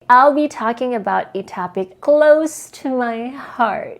I'll be talking about a topic close to my heart.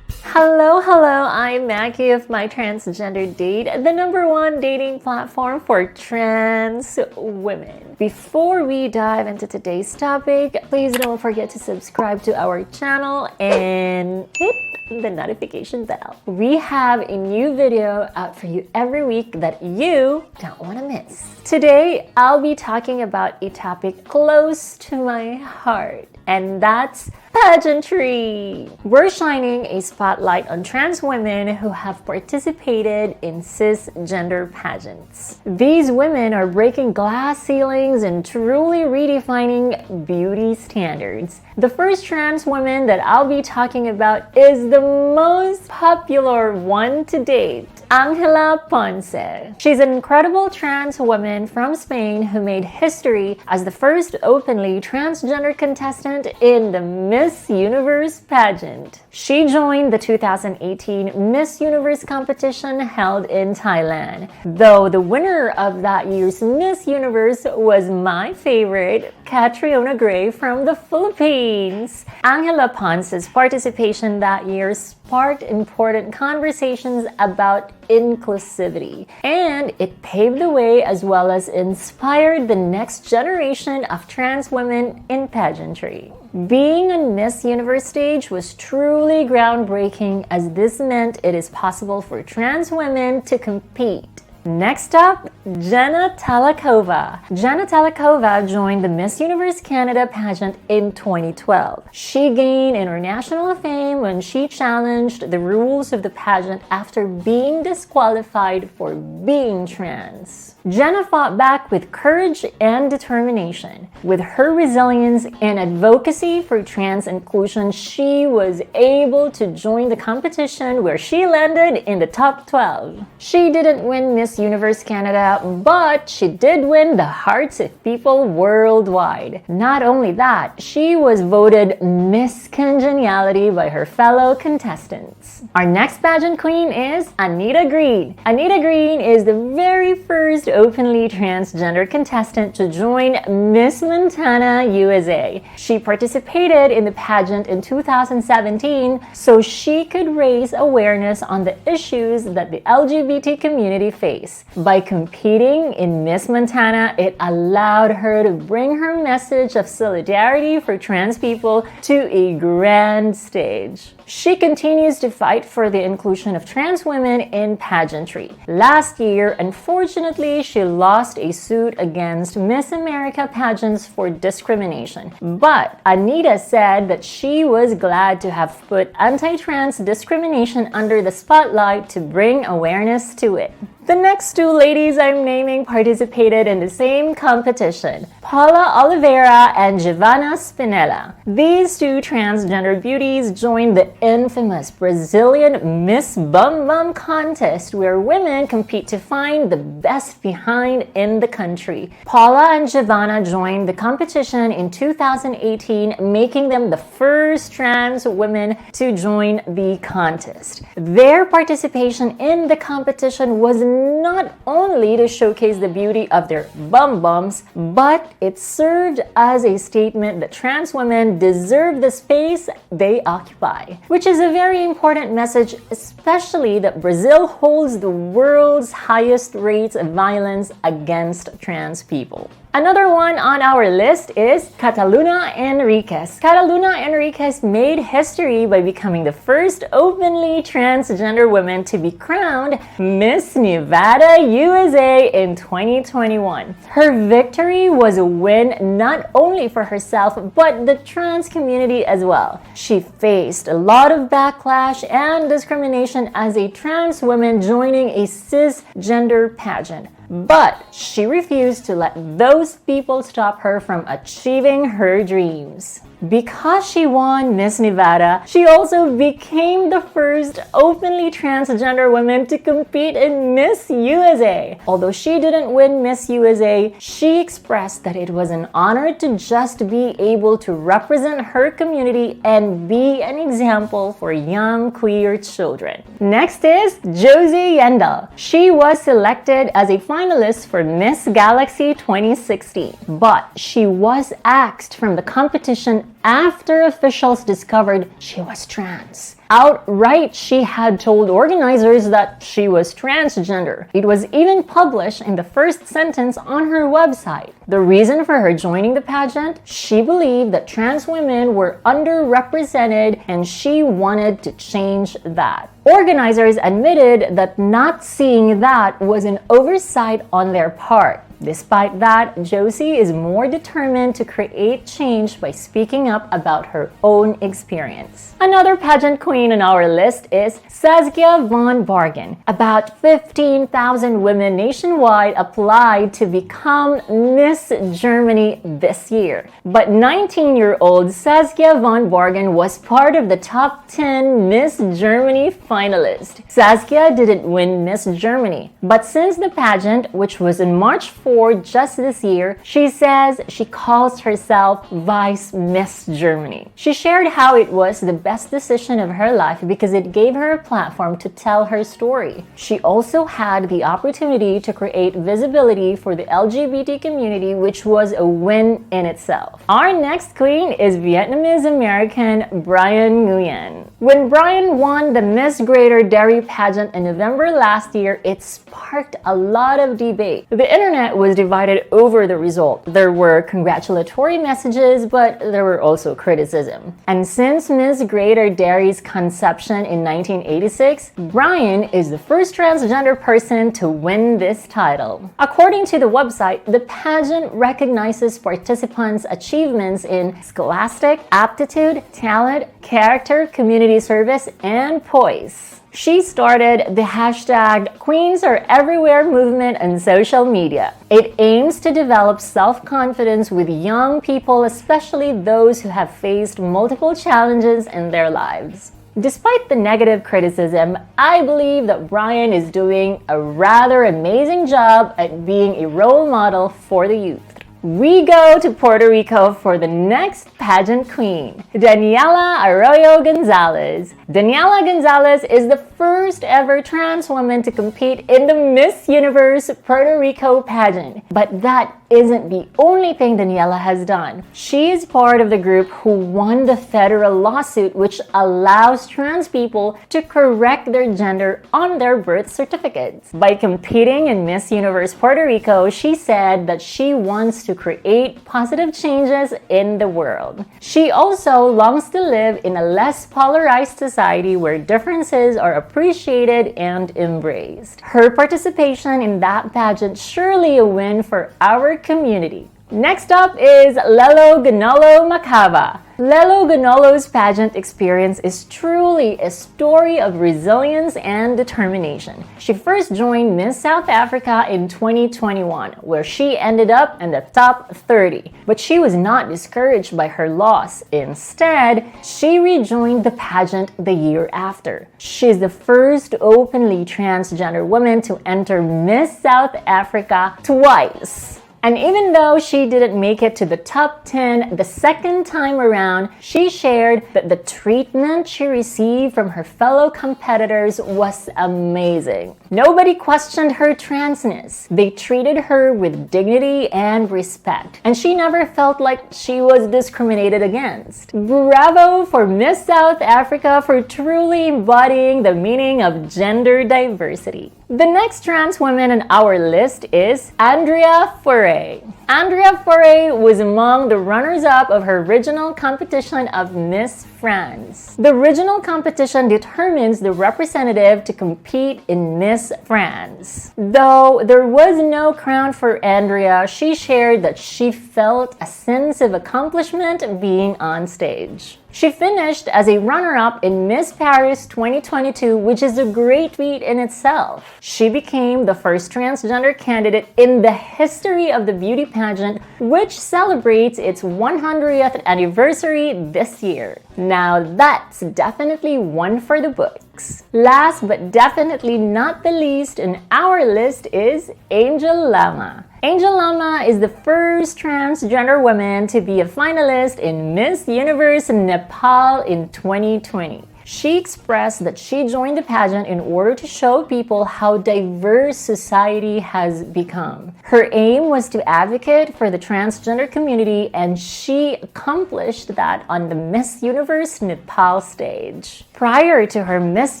Hello, I'm Maggie of My Transgender Date, the #1 dating platform for trans women. Before we dive into today's topic, please don't forget to subscribe to our channel and hit the notification bell. We have a new video out for you every week that you don't want to miss. Today, I'll be talking about a topic close to my heart, and that's pageantry. We're shining a spotlight on trans women who have participated in cisgender pageants. These women are breaking glass ceilings and truly redefining beauty standards. The first trans woman that I'll be talking about is the most popular one to date, Angela Ponce. She's an incredible trans woman from Spain who made history as the first openly transgender contestant in the Miss Universe pageant. She joined the 2018 Miss Universe competition held in Thailand, though the winner of that year's Miss Universe was my favorite, Kataluna Enriquez from the Philippines. Angela Ponce's participation that year sparked important conversations about inclusivity, and it paved the way as well as inspired the next generation of trans women in pageantry. Being on Miss Universe stage was truly groundbreaking, as this meant it is possible for trans women to compete. Next up, Jenna Talackova. Jenna Talackova joined the Miss Universe Canada pageant in 2012. She gained international fame when she challenged the rules of the pageant after being disqualified for being trans. Jenna fought back with courage and determination. With her resilience and advocacy for trans inclusion, she was able to join the competition where she landed in the top 12. She didn't win Miss Universe Canada, but she did win the hearts of people worldwide. Not only that, she was voted Miss Congeniality by her fellow contestants. Our next pageant queen is Anita Green. Anita Green is the very first openly transgender contestant to join Miss Montana USA. She participated in the pageant in 2017 so she could raise awareness on the issues that the LGBT community face. By competing in Miss Montana, it allowed her to bring her message of solidarity for trans people to a grand stage. She continues to fight for the inclusion of trans women in pageantry. Last year, unfortunately, she lost a suit against Miss America pageants for discrimination. But Anita said that she was glad to have put anti-trans discrimination under the spotlight to bring awareness to it. The next two ladies I'm naming participated in the same competition, Paula Oliviera and Giovanna Spinella. These two transgender beauties joined the infamous Brazilian Miss Bum Bum contest, where women compete to find the best behind in the country. Paula and Giovanna joined the competition in 2018, making them the first trans women to join the contest. Their participation in the competition was not only to showcase the beauty of their bum bums, but it served as a statement that trans women deserve the space they occupy, which is a very important message, especially that Brazil holds the world's highest rates of violence against trans people. Another one on our list is Kataluna Enriquez. Kataluna Enriquez made history by becoming the first openly transgender woman to be crowned Miss Nevada USA in 2021. Her victory was a win not only for herself, but the trans community as well. She faced a lot of backlash and discrimination as a trans woman joining a cisgender pageant. But she refused to let those people stop her from achieving her dreams. Because she won Miss Nevada, she also became the first openly transgender woman to compete in Miss USA. Although she didn't win Miss USA, she expressed that it was an honor to just be able to represent her community and be an example for young queer children. Next is Josie Yendel. She was selected as a finalist for Miss Galaxy 2016, but she was axed from the competition after officials discovered she was trans. Outright, she had told organizers that she was transgender. It was even published in the first sentence on her website. The reason for her joining the pageant? She believed that trans women were underrepresented and she wanted to change that. Organizers admitted that not seeing that was an oversight on their part. Despite that, Josie is more determined to create change by speaking up about her own experience. Another pageant queen on our list is Saskia von Bargen. About 15,000 women nationwide applied to become Miss Germany this year. But 19-year-old Saskia von Bargen was part of the top 10 Miss Germany finalists. Saskia didn't win Miss Germany, but since the pageant, which was in March 4 just this year, she says she calls herself Vice Miss Germany. She shared how it was the best decision of her life because it gave her a platform to tell her story. She also had the opportunity to create visibility for the LGBT community, which was a win in itself. Our next queen is Vietnamese-American Brian Nguyen. When Brian won the Miss Greater Dairy pageant in November last year, it sparked a lot of debate. The internet was divided over the result. There were congratulatory messages, but there were also criticism. And since Miss Greater Dairy's conception in 1986, Brian is the first transgender person to win this title. According to the website, the pageant recognizes participants' achievements in scholastic, aptitude, talent, character, community service, and poise. She started the hashtag Queens Are Everywhere movement on social media. It aims to develop self-confidence with young people, especially those who have faced multiple challenges in their lives. Despite the negative criticism, I believe that Brian is doing a rather amazing job at being a role model for the youth. We go to Puerto Rico for the next pageant queen, Daniela Arroyo Gonzalez. Daniela Gonzalez is the first ever trans woman to compete in the Miss Universe Puerto Rico pageant. But that isn't the only thing Daniela has done. She is part of the group who won the federal lawsuit which allows trans people to correct their gender on their birth certificates. By competing in Miss Universe Puerto Rico, she said that she wants to create positive changes in the world. She also longs to live in a less polarized society where differences are appreciated and embraced. Her participation in that pageant surely a win for our community. Next up is Lehlogonolo Machaba. Lehlogonolo's pageant experience is truly a story of resilience and determination. She first joined Miss South Africa in 2021, where she ended up in the top 30. But she was not discouraged by her loss. Instead, she rejoined the pageant the year after. She's the first openly transgender woman to enter Miss South Africa twice. And even though she didn't make it to the top 10 the second time around, she shared that the treatment she received from her fellow competitors was amazing. Nobody questioned her transness. They treated her with dignity and respect, and she never felt like she was discriminated against. Bravo for Miss South Africa for truly embodying the meaning of gender diversity. The next trans woman on our list is Andrea Furet. Andrea Furet was among the runners-up of her original competition of Miss France. The regional competition determines the representative to compete in Miss France. Though there was no crown for Andrea, she shared that she felt a sense of accomplishment being on stage. She finished as a runner-up in Miss Paris 2022, which is a great feat in itself. She became the first transgender candidate in the history of the beauty pageant, which celebrates its 100th anniversary this year. Now that's definitely one for the books. Last but definitely not the least in our list is Angel Lama. Angel Lama is the first transgender woman to be a finalist in Miss Universe Nepal in 2020. She expressed that she joined the pageant in order to show people how diverse society has become. Her aim was to advocate for the transgender community, and she accomplished that on the Miss Universe Nepal stage. Prior to her Miss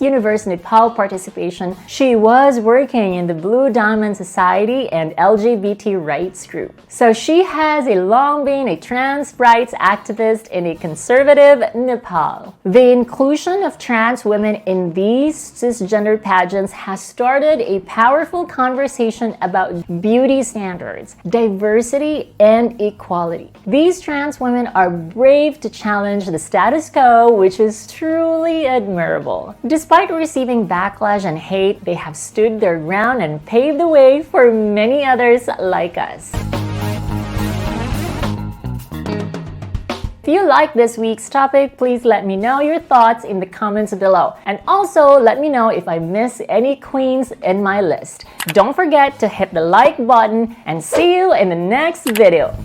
Universe Nepal participation, she was working in the Blue Diamond Society and LGBT rights group. So she has long been a trans rights activist in a conservative Nepal. The inclusion of trans women in these cisgender pageants has started a powerful conversation about beauty standards, diversity, and equality. These trans women are brave to challenge the status quo, which is truly admirable. Despite receiving backlash and hate, they have stood their ground and paved the way for many others like us. If you like this week's topic, please let me know your thoughts in the comments below. And also let me know if I miss any queens in my list. Don't forget to hit the like button and see you in the next video.